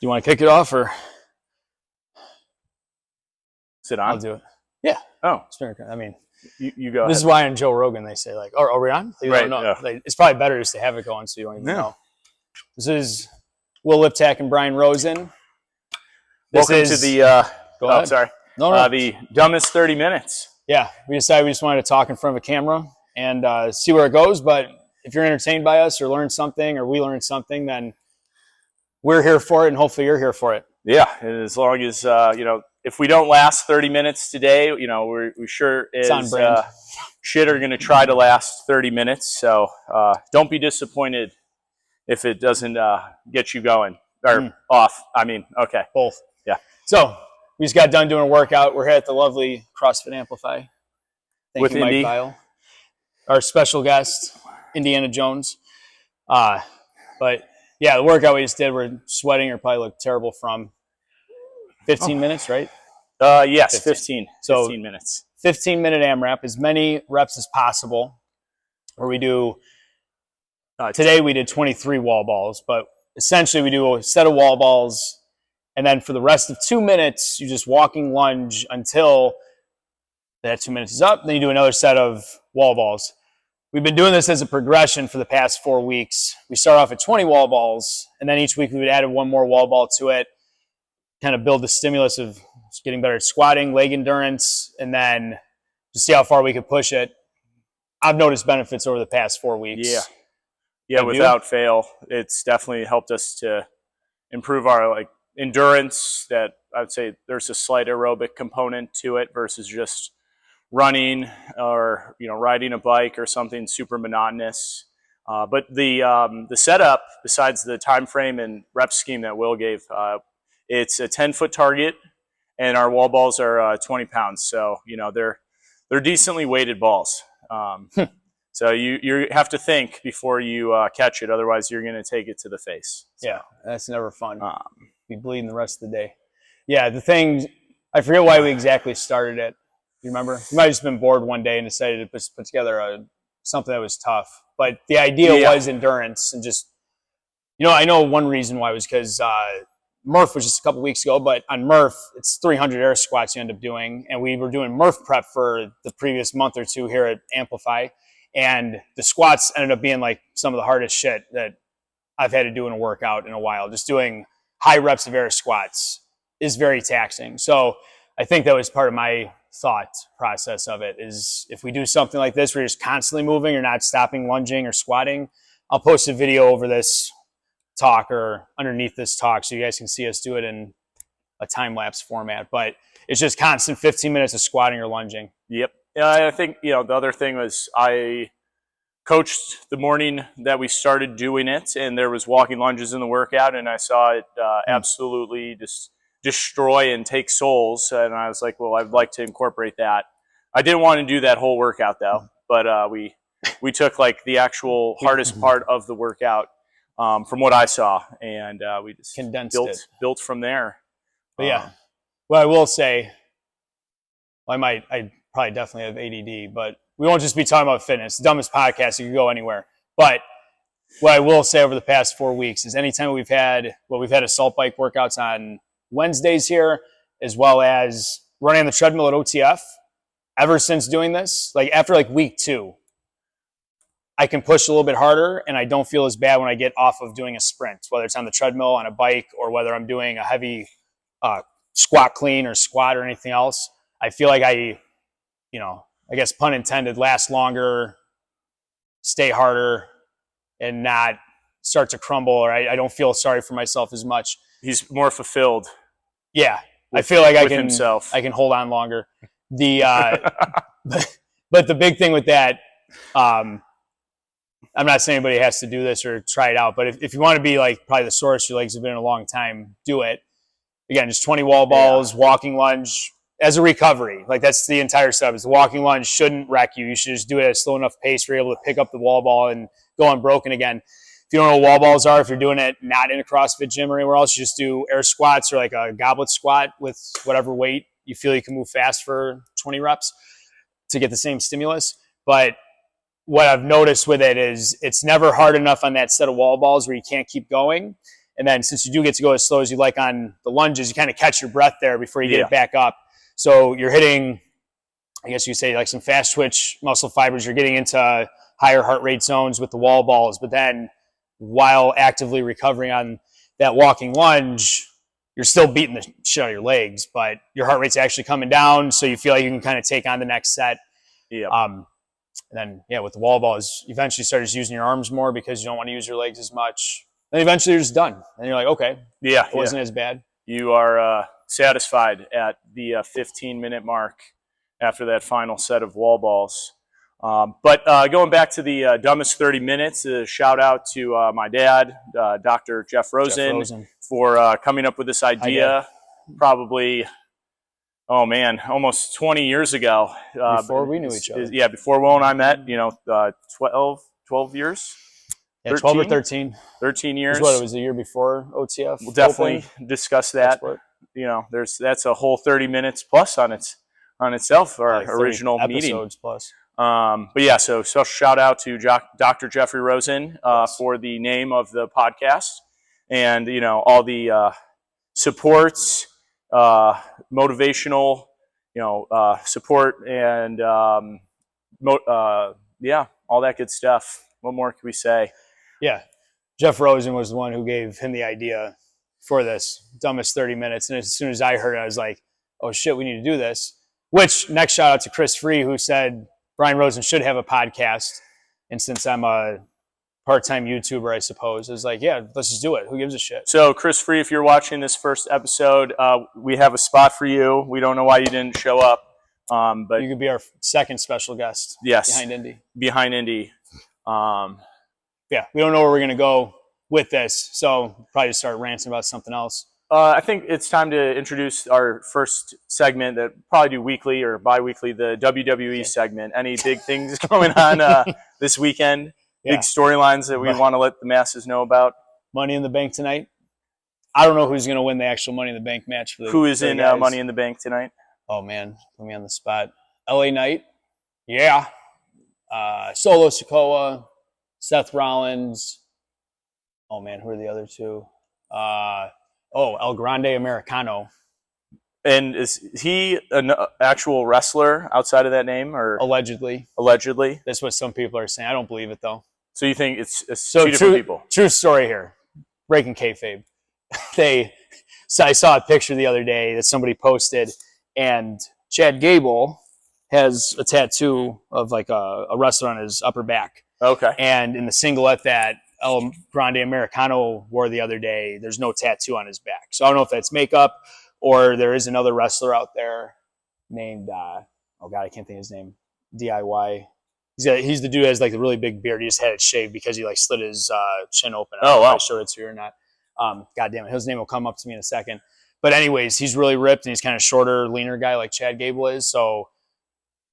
you want to kick it off or Is it on? I'll do it? Yeah. Oh, I mean, you go. This is why on Joe Rogan they say like, "Oh, are we on?" You Right, don't know. yeah. Like, it's probably better just to have it going so you don't even know. This is Will Liptak and Brian Rosen. Welcome to the. Go ahead. Sorry. No. The dumbest 30 minutes. Yeah, we decided we just wanted to talk in front of a camera and see where it goes. But if you're entertained by us or learn something or we learn something, then we're here for it, and hopefully you're here for it. Yeah, and as long as if we don't last 30 minutes today, we sure as shit are going to try to last 30 minutes. So don't be disappointed if it doesn't get you going or off. I mean, okay, both. Yeah. So we just got done doing a workout. We're here at the lovely CrossFit Amplify. Thank with you, Indy. Mike Kyle, our special guest, Indiana Jones. But yeah, the workout we just did, we're sweating or probably look terrible from 15 minutes, right? Yes, 15 minutes. 15-minute AMRAP, as many reps as possible. Where we do, today we did 23 wall balls, but essentially we do a set of wall balls, and then for the rest of 2 minutes, you just walking lunge until that 2 minutes is up. Then you do another set of wall balls. We've been doing this as a progression for the past 4 weeks. We start off at 20 wall balls, and then each week we would add one more wall ball to it, kind of build the stimulus of getting better at squatting, leg endurance, and then just see how far we could push it. I've noticed benefits over the past 4 weeks. Yeah, without fail. It's definitely helped us to improve our endurance. That I'd say there's a slight aerobic component to it versus just running or riding a bike or something super monotonous. But the setup, besides the time frame and rep scheme that Will gave, it's a 10-foot target, and our wall balls are 20 pounds. So they're decently weighted balls. So you have to think before you catch it, otherwise you're going to take it to the face. So. Yeah, that's never fun. Be bleeding the rest of the day. Yeah, the thing, I forget why we exactly started it. You remember? You might have just been bored one day and decided to put together something that was tough. But the idea was endurance and just, I know one reason why was because Murph was just a couple weeks ago, but on Murph, it's 300 air squats you end up doing. And we were doing Murph prep for the previous month or two here at Amplify. And the squats ended up being some of the hardest shit that I've had to do in a workout in a while. Just doing high reps of air squats is very taxing. So I think that was part of my thought process of it is if we do something like this where you're just constantly moving, you're not stopping lunging or squatting. I'll post a video over this talk or underneath this talk so you guys can see us do it in a time-lapse format. But it's just constant 15 minutes of squatting or lunging. Yep. I think, the other thing was I coached the morning that we started doing it, and there was walking lunges in the workout, and I saw it absolutely just destroy and take souls. And I was like, well, I'd like to incorporate that. I didn't want to do that whole workout though, but we took the actual hardest part of the workout from what I saw, and we just condensed built from there. But yeah, well, I will say, I probably definitely have ADD, but we won't just be talking about fitness. The dumbest podcast, you can go anywhere. But what I will say over the past 4 weeks is anytime we've had assault bike workouts on Wednesdays here, as well as running on the treadmill at OTF, ever since doing this, after week 2, I can push a little bit harder and I don't feel as bad when I get off of doing a sprint, whether it's on the treadmill, on a bike, or whether I'm doing a heavy squat clean or squat or anything else. I feel like I guess pun intended, last longer, stay harder, and not start to crumble, or I don't feel sorry for myself as much. He's more fulfilled. Yeah, I feel like I can hold on longer. But the big thing with that, I'm not saying anybody has to do this or try it out, but if you want to be probably the sorest your legs have been in a long time, do it. Again, just 20 wall balls, walking lunge as a recovery. That's the entire setup. The walking lunge shouldn't wreck you. You should just do it at a slow enough pace where you're able to pick up the wall ball and go unbroken again. If you don't know what wall balls are, if you're doing it not in a CrossFit gym or anywhere else, you just do air squats or a goblet squat with whatever weight you feel you can move fast for 20 reps to get the same stimulus. But what I've noticed with it is it's never hard enough on that set of wall balls where you can't keep going. And then since you do get to go as slow as you like on the lunges, you kind of catch your breath there before you get it back up. So you're hitting, I guess you could say, like some fast twitch muscle fibers. You're getting into higher heart rate zones with the wall balls. But then while actively recovering on that walking lunge, you're still beating the shit out of your legs, but your heart rate's actually coming down. So you feel like you can kind of take on the next set. Yeah. And then, with the wall balls, you eventually start just using your arms more because you don't want to use your legs as much. Then eventually you're just done. And you're like, okay, it wasn't as bad. You are satisfied at the 15-minute mark after that final set of wall balls. But going back to the dumbest 30 minutes, a shout out to my dad, Dr. Jeff Rosen, for coming up with this idea probably, almost 20 years ago. Before we knew each other. Yeah, before Will and I met, 12 years? Yeah, 12 or 13. 13 years. It was the year before OTF. We'll definitely discuss that. That's a whole 30 minutes plus on itself, our like original meeting. Episodes plus. So shout out to Dr. Jeffrey Rosen for the name of the podcast, and all the supports, motivational, support, and all that good stuff. What more can we say? Yeah, Jeff Rosen was the one who gave him the idea for this dumbest 30 minutes, and as soon as I heard it, I was like, "Oh shit, we need to do this." Which next shout out to Chris Free, who said Brian Rosen should have a podcast. And since I'm a part-time YouTuber, I suppose, I was like, yeah, let's just do it. Who gives a shit? So Chris Free, if you're watching this first episode, we have a spot for you. We don't know why you didn't show up. But you could be our second special guest. Yes. Behind Indy. We don't know where we're going to go with this. So probably just start ranting about something else. I think it's time to introduce our first segment that probably do weekly or bi-weekly, the WWE segment. Any big things going on this weekend? Big storylines that we want to let the masses know about? Money in the Bank tonight. I don't know who's going to win the actual Money in the Bank match. Who is in Money in the Bank tonight? Oh, man. Put me on the spot. LA Knight. Yeah. Solo Sikoa. Seth Rollins. Oh, man. Who are the other two? El Grande Americano. And is he an actual wrestler outside of that name, or allegedly? Allegedly, that's what some people are saying. I don't believe it though. So you think it's two different people? True story here. Breaking kayfabe. So I saw a picture the other day that somebody posted, and Chad Gable has a tattoo of like a wrestler on his upper back. Okay. And in the singlet that El Grande Americano wore the other day, there's no tattoo on his back. So I don't know if that's makeup or there is another wrestler out there named, I can't think of his name, DIY. He's the dude who has like the really big beard. He just had it shaved because he like slid his chin open. I don't know if I showed it to you or not. God damn it. His name will come up to me in a second. But anyways, he's really ripped and he's kind of shorter, leaner guy like Chad Gable is. So,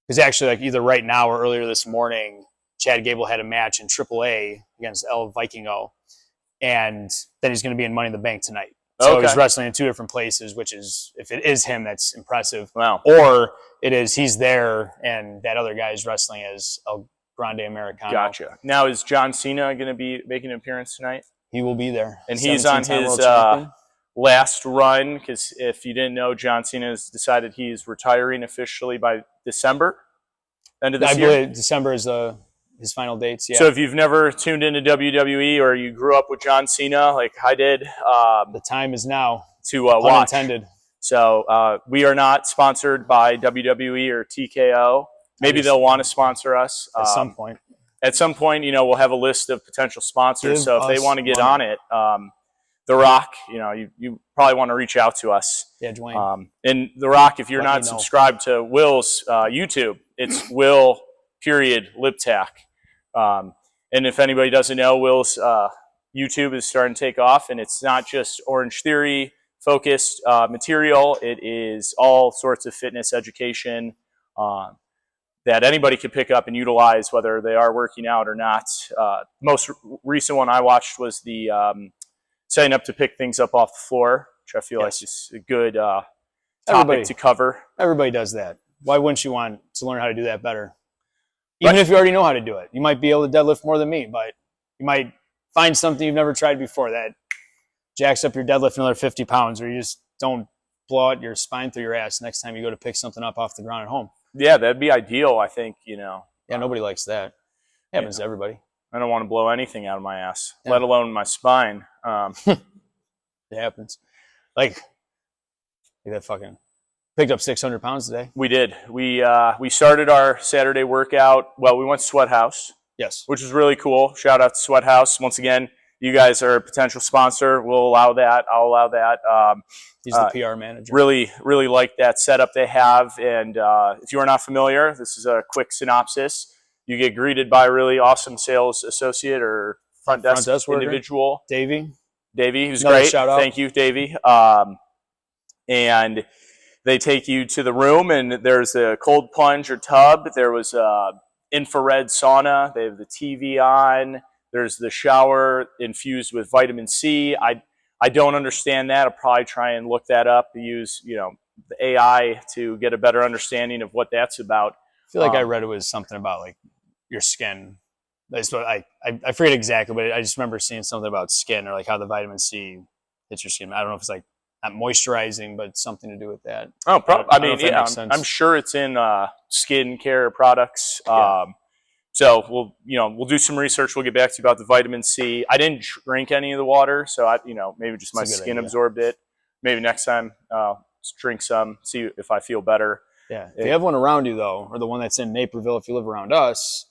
because actually like either right now or earlier this morning, Chad Gable had a match in AAA against El Vikingo, and then he's going to be in Money in the Bank tonight. So he's wrestling in two different places, which is, if it is him, that's impressive. Wow. Or it is he's there, and that other guy is wrestling as El Grande Americano. Gotcha. Now, is John Cena going to be making an appearance tonight? He will be there. And he's on his last run, because if you didn't know, John Cena has decided he's retiring officially by December, end of this year. I believe December is his final dates, yeah. So if you've never tuned into WWE or you grew up with John Cena like I did, the time is now to watch. Unintended. So we are not sponsored by WWE or TKO. Maybe they'll want to sponsor us at some point. At some point, we'll have a list of potential sponsors. So if they want to get on it, The Rock, you probably want to reach out to us. Yeah, Dwayne. And The Rock, if you're not subscribed to Will's YouTube, it's Will _Liptak. And if anybody doesn't know, Will's YouTube is starting to take off, and it's not just Orange Theory focused material. It is all sorts of fitness education that anybody could pick up and utilize, whether they are working out or not. Most recent one I watched was the setting up to pick things up off the floor, which I feel like is a good topic to cover. Everybody does that. Why wouldn't you want to learn how to do that better? Even if you already know how to do it. You might be able to deadlift more than me, but you might find something you've never tried before that jacks up your deadlift another 50 pounds, or you just don't blow out your spine through your ass next time you go to pick something up off the ground at home. Yeah, that'd be ideal, I think, you know. Yeah, nobody likes that. It happens to everybody. I don't want to blow anything out of my ass, let alone my spine. It happens. Like that fucking picked up 600 pounds today. We did. We started our Saturday workout. Well, we went to Sweat House. Yes. Which was really cool. Shout out to Sweat House. Once again, you guys are a potential sponsor. We'll allow that. I'll allow that. He's the PR manager. Really, really like that setup they have. And if you are not familiar, this is a quick synopsis. You get greeted by a really awesome sales associate or front desk individual. Davey, he was great. Shout out. Thank you, Davey. And they take you to the room, and there's a cold plunge or tub. There was a infrared sauna. They have the TV on. There's the shower infused with vitamin C. I don't understand that. I'll probably try and look that up, use the AI to get a better understanding of what that's about. I feel like I read it was something about like your skin. I forget exactly, but I just remember seeing something about skin or like how the vitamin C hits your skin. I don't know if it's like not moisturizing, but something to do with that. Oh, I'm sure it's in skin care products. Yeah. So we'll do some research. We'll get back to you about the vitamin C. I didn't drink any of the water, so maybe just my skin absorbed it. Maybe next time drink some, see if I feel better. Yeah. If you have one around you though, or the one that's in Naperville, if you live around us,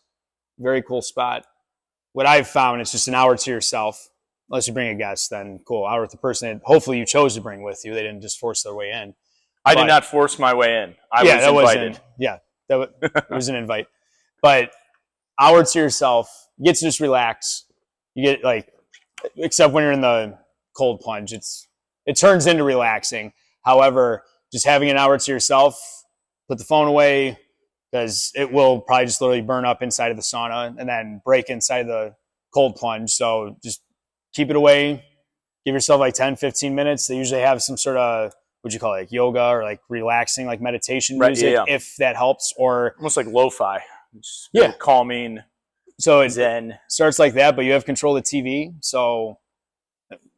very cool spot. What I've found is just an hour to yourself. Unless you bring a guest, then cool. Hour with the person that hopefully you chose to bring with you. They didn't just force their way in. I did not force my way in. I was invited. It was an invite. But hour to yourself, you get to just relax. You get like, except when you're in the cold plunge, it turns into relaxing. However, just having an hour to yourself, put the phone away because it will probably just literally burn up inside of the sauna and then break inside the cold plunge. So just keep it away. Give yourself like 10, 15 minutes. They usually have some sort of, what'd you call it, like yoga or like relaxing, like meditation music, if that helps. Or almost like lo-fi. Calming. So it zen. Starts like that, but you have control of the TV. So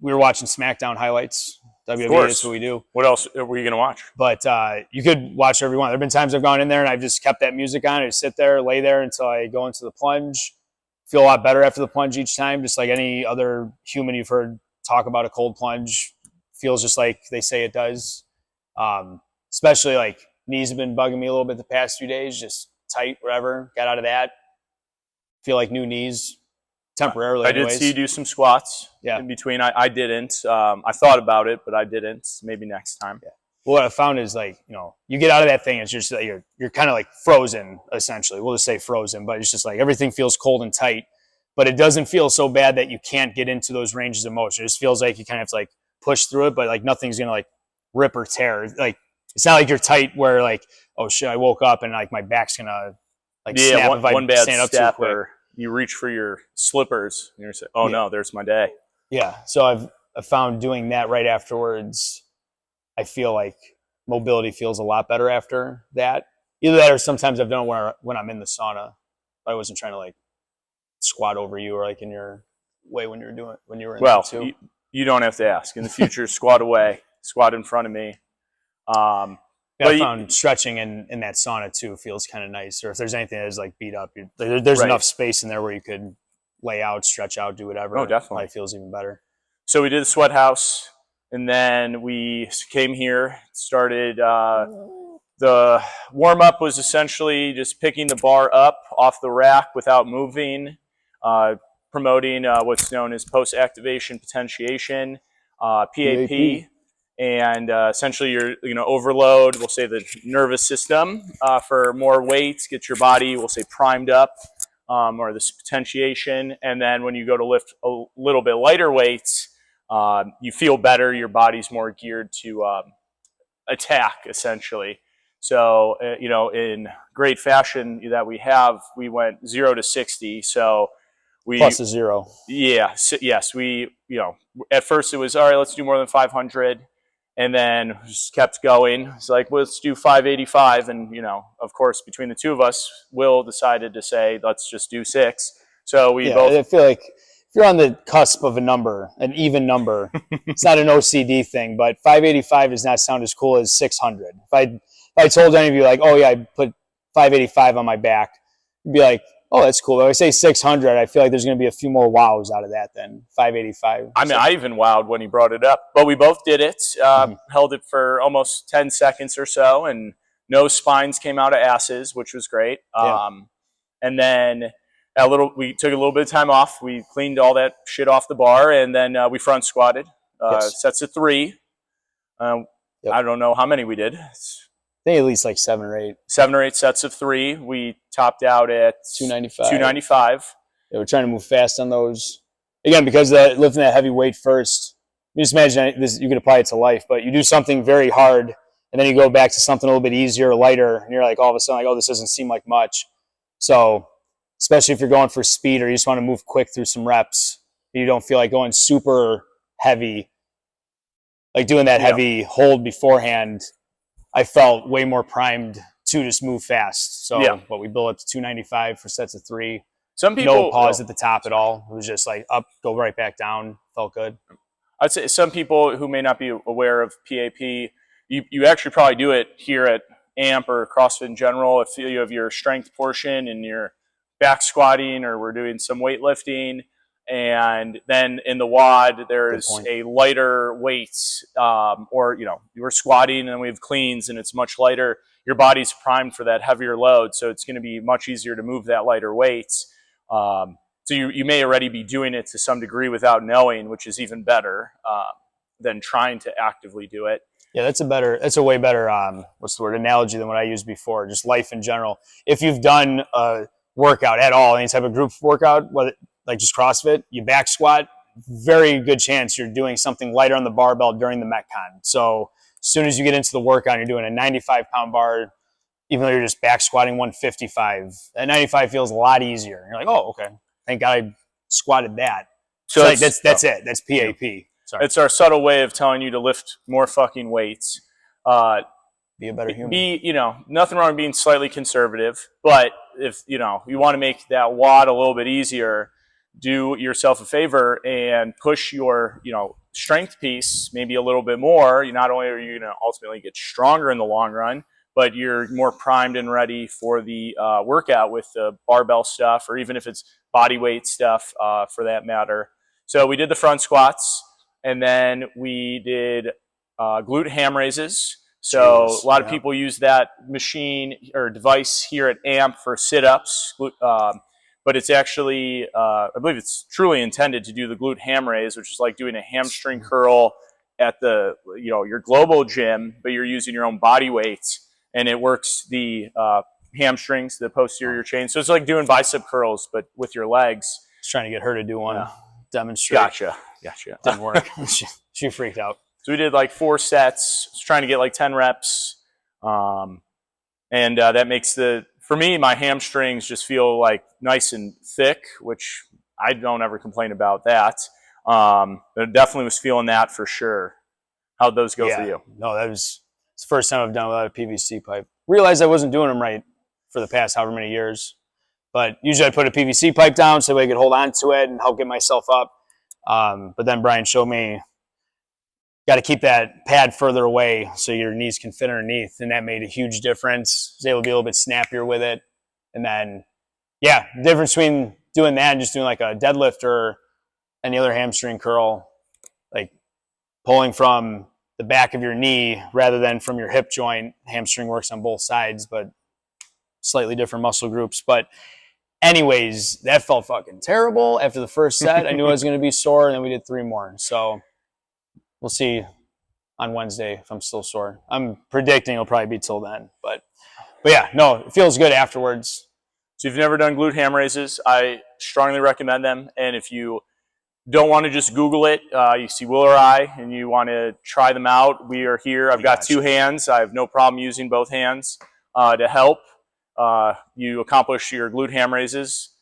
we were watching SmackDown highlights. WWE, that's what we do. What else were you going to watch? But you could watch whatever you want. There have been times I've gone in there and I've just kept that music on. I just sit there, lay there until I go into the plunge. Feel a lot better after the plunge each time, just like any other human you've heard talk about a cold plunge. Feels just like they say it does. Especially like knees have been bugging me a little bit the past few days, just tight, whatever. Got out of that. Feel like new knees temporarily. I did see you do some squats in between. I didn't. I thought about it, but I didn't. Maybe next time. Yeah. Well, what I found is like, you get out of that thing, it's just like you're kind of like frozen, essentially. We'll just say frozen, but it's just like everything feels cold and tight, but it doesn't feel so bad that you can't get into those ranges of motion. It just feels like you kind of have to like push through it, but like nothing's going to like rip or tear. Like, it's not like you're tight where like, oh shit, I woke up and like my back's going to like snap if I stand up too quick. You reach for your slippers and you're saying, oh no, there's my day. Yeah. So I've found doing that right afterwards, I feel like mobility feels a lot better after that. Either that or sometimes I've done it when I'm in the sauna. I wasn't trying to like squat over you or like in your way when you were in there too. You don't have to ask. In the future, squat away, squat in front of me. I found stretching in that sauna too feels kind of nice. Or if there's anything that is like beat up, there's enough space in there where you could lay out, stretch out, do whatever. Oh, definitely. It feels even better. So we did the Sweat House, and then we came here, started the warm-up was essentially just picking the bar up off the rack without moving, promoting what's known as post-activation potentiation, PAP. And essentially you're overload, we'll say the nervous system for more weight, get your body, we'll say primed up, or this potentiation. And then when you go to lift a little bit lighter weights, you feel better, your body's more geared to attack essentially. So, in great fashion that we went 0 to 60. So plus a 0. Yeah. Yes. At first it was, all right, let's do more than 500. And then just kept going. It's like, well, let's do 585. And, of course, between the two of us, Will decided to say, let's just do 6. So we both. I feel like you're on the cusp of a number, an even number, it's not an OCD thing, but 585 does not sound as cool as 600. If I told any of you, like, oh yeah, I put 585 on my back, you'd be like, oh, that's cool. If I say 600, I feel like there's going to be a few more wows out of that than 585. I mean, I even wowed when he brought it up, but we both did it, held it for almost 10 seconds or so, and no spines came out of asses, which was great. Yeah. And then we took a little bit of time off. We cleaned all that shit off the bar, and then we front squatted, sets of 3. Yep. I don't know how many we did. I think at least like 7 or 8. 7 or 8 sets of 3. We topped out at 295. Yeah, we're trying to move fast on those. Again, because lifting that heavy weight first, you just imagine this, you can apply it to life, but you do something very hard, and then you go back to something a little bit easier, lighter, and you're like, all of a sudden, like, oh, this doesn't seem like much. So, especially if you're going for speed or you just want to move quick through some reps, you don't feel like going super heavy, like doing that heavy hold beforehand, I felt way more primed to just move fast. So, but we built up to 295 for sets of 3. Some people, no pause at the top at all. It was just like up, go right back down. Felt good. I'd say some people who may not be aware of PAP, you actually probably do it here at AMP or CrossFit in general. If you have your strength portion and your back squatting, or we're doing some weightlifting, and then in the WOD there's a lighter weight, or we're squatting and we have cleans and it's much lighter. Your body's primed for that heavier load, so it's going to be much easier to move that lighter weight. So you may already be doing it to some degree without knowing, which is even better than trying to actively do it. Yeah, that's a way better analogy than what I used before. Just life in general. If you've done a workout at all, any type of group workout, whether like just CrossFit, you back squat, very good chance you're doing something lighter on the barbell during the Metcon. So as soon as you get into the workout, you're doing a 95-pound bar, even though you're just back squatting 155. That 95 feels a lot easier. You're like, oh, okay. Thank God I squatted that. So like, that's it. That's PAP. Sorry. It's our subtle way of telling you to lift more fucking weights. Be a better human. Nothing wrong with being slightly conservative, but if you want to make that WOD a little bit easier, do yourself a favor and push your strength piece maybe a little bit more. Not only are you going to ultimately get stronger in the long run, but you're more primed and ready for the workout with the barbell stuff, or even if it's body weight stuff for that matter. So we did the front squats, and then we did glute ham raises. So a lot of people use that machine or device here at AMP for sit-ups, but it's actually, I believe it's truly intended to do the glute ham raise, which is like doing a hamstring curl at the, your global gym, but you're using your own body weight, and it works the hamstrings, the posterior chain. So it's like doing bicep curls, but with your legs. Just trying to get her to do one. Demonstrate. Gotcha. Didn't work. She freaked out. So we did like 4 sets, trying to get like 10 reps. And that makes for me, my hamstrings just feel like nice and thick, which I don't ever complain about that. But definitely was feeling that for sure. How'd those go for you? No, it's the first time I've done without a PVC pipe. Realized I wasn't doing them right for the past however many years. But usually I put a PVC pipe down so I could hold on to it and help get myself up. But then Brian showed me, got to keep that pad further away so your knees can fit underneath. And that made a huge difference. I was able to be a little bit snappier with it. And then, the difference between doing that and just doing like a deadlift or any other hamstring curl, like pulling from the back of your knee rather than from your hip joint. Hamstring works on both sides, but slightly different muscle groups. But anyways, that felt fucking terrible. After the first set, I knew I was going to be sore, and then we did 3 more. So we'll see on Wednesday if I'm still sore. I'm predicting it'll probably be till then. But it feels good afterwards. So if you've never done glute ham raises, I strongly recommend them. And if you don't want to just Google it, you see Will or I, and you want to try them out, we are here. I've got 2 hands. I have no problem using both hands to help you accomplish your glute ham raises.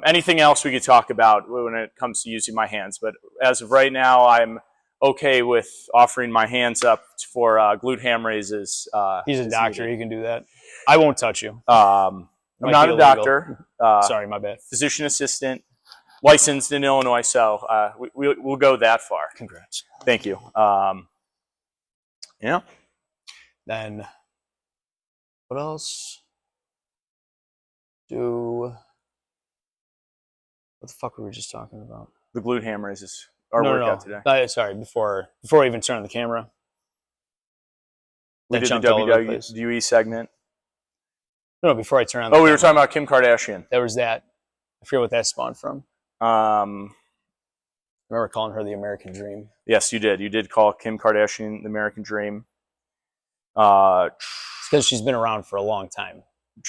Anything else we could talk about when it comes to using my hands. But as of right now, I'm okay with offering my hands up for glute ham raises. He's a doctor. He can do that. I won't touch you. I'm not a doctor. Sorry, my bad. Physician assistant. licensed in Illinois, so we'll go that far. Congrats. Thank you. Yeah. Then what else? What the fuck were we just talking about? The glute hammer is our workout today. Sorry, before we even turn on the camera. We did the WWE segment. No, before I turn on the camera. We were talking about Kim Kardashian. There was that. I forget what that spawned from. I remember calling her the American Dream. Yes, you did. You did call Kim Kardashian the American Dream. It's because she's been around for a long time.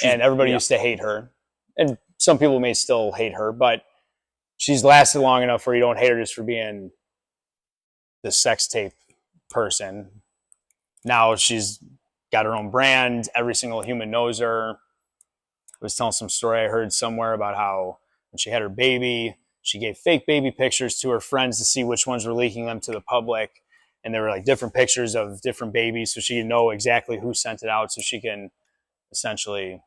And everybody used to hate her. And some people may still hate her, but she's lasted long enough where you don't hate her just for being the sex tape person. Now she's got her own brand. Every single human knows her. I was telling some story I heard somewhere about how when she had her baby, she gave fake baby pictures to her friends to see which ones were leaking them to the public. And there were like different pictures of different babies, so she could know exactly who sent it out, so she can essentially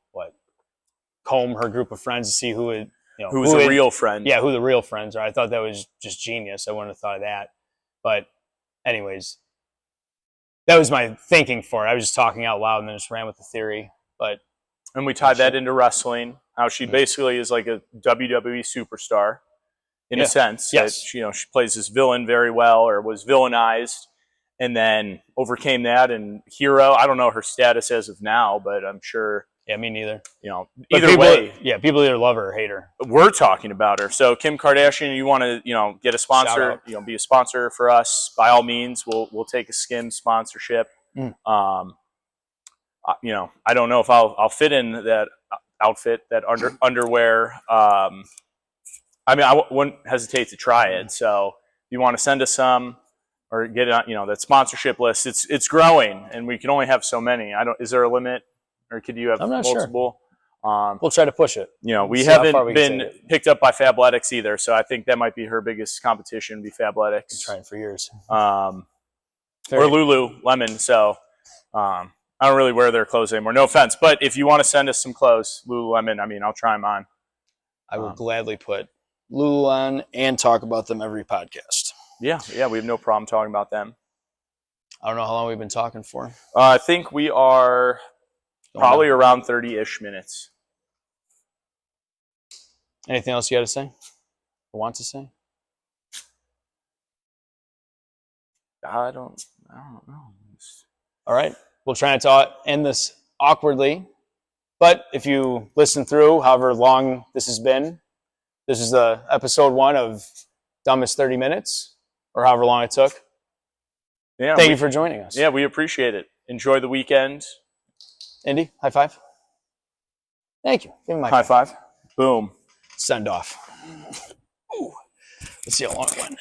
comb her group of friends to see who would, who's a real friend. Yeah, who the real friends are. I thought that was just genius. I wouldn't have thought of that. But anyways, that was my thinking for it. I was just talking out loud and then just ran with the theory. And we tied that into wrestling, how she basically is like a WWE superstar in a sense. Yes. That, she plays this villain very well, or was villainized, and then overcame that. And hero, I don't know her status as of now, but I'm sure. Yeah, me neither. Either way. Yeah, people either love her or hate her. We're talking about her. So Kim Kardashian, you want to, get a sponsor, be a sponsor for us, by all means, we'll take a skim sponsorship. I don't know if I'll fit in that outfit, that underwear. I wouldn't hesitate to try it. So if you want to send us some or get it on, that sponsorship list, it's growing and we can only have so many. Is there a limit? Or could you have multiple? Sure. We'll try to push it. We haven't been picked up by Fabletics either, so I think that might be her biggest competition, be Fabletics. Been trying for years. Or Lululemon, so I don't really wear their clothes anymore. No offense, but if you want to send us some clothes, Lululemon, I'll try them on. I will gladly put Lulu on and talk about them every podcast. Yeah, we have no problem talking about them. I don't know how long we've been talking for. I think we are probably around 30-ish minutes. Anything else you got to say or want to say? I don't know. All right. We'll try not to end this awkwardly. But if you listen through, however long this has been, this is the episode 1 of Dumbest 30 Minutes, or however long it took. Yeah. Thank you for joining us. Yeah, we appreciate it. Enjoy the weekend. Indy, high five. Thank you. Give me my high five. Boom. Send off. Ooh. Let's see how long it went.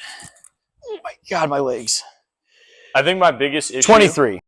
Oh my God, my legs. I think my biggest issue. 23.